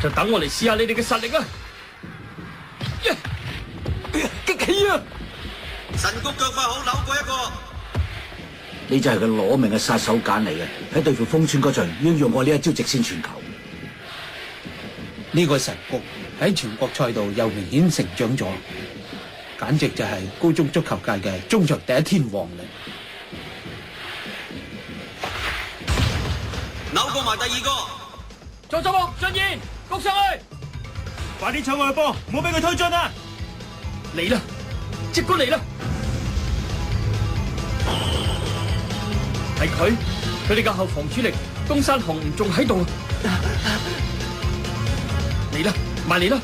就等我嚟試下你哋嘅實力啦！激氣啊！神谷腳法好，扭過一個。呢就係佢攞命嘅殺手鐧嚟嘅，喺對付豐川嗰場已經用過呢一招直線傳球。呢個神谷喺全國賽度又明顯成長咗，簡直就係高中足球界嘅中場第一天王嚟。扭過埋第二個。左手木進燕谷上去，快啲搶我嘅波，唔好俾佢推進啊！嚟啦，即管嚟啦！係佢哋嘅後防主力東山雄仲喺度。嚟啦，埋嚟啦！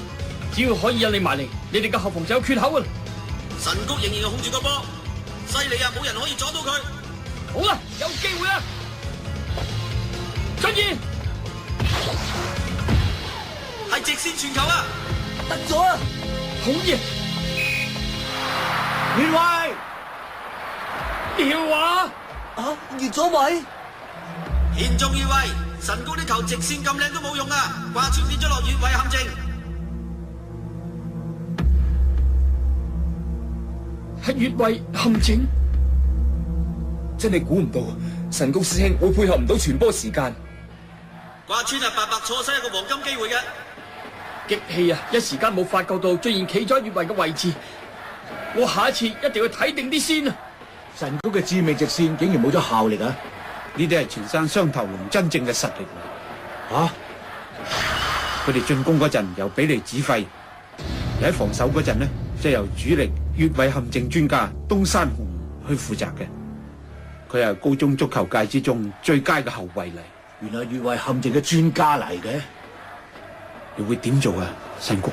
只要可以引你埋嚟，你哋嘅後防就有缺口啊！神谷仍然控住個波，犀利啊！冇人可以阻到佢。好啦，有機會啦！進燕係直線傳球啊！得咗啊！好嘢！越位！廖華啊，越咗位，嚴重越位，神谷啲球直線咁靚都冇用啊！掛穿跌咗落越位陷阱。係越位陷阱，真係估唔到神谷師兄會配合唔到傳波時間。掛穿係白白錯失一個黃金機會嘅。激氣啊！一時間冇發覺到最然企咗喺越位嘅位置，我下一次一定要睇定啲先啊！神谷嘅致命直線竟然冇咗效力啊！呢啲係全山雙頭龍真正嘅實力。佢哋進攻嗰陣由比利指揮，而喺防守嗰陣呢，即係由主力越位陷阱專家東山雄去負責嘅。佢係高中足球界之中最佳嘅後衛嚟。原來越位陷阱嘅專家嚟嘅，你會點做啊，神谷？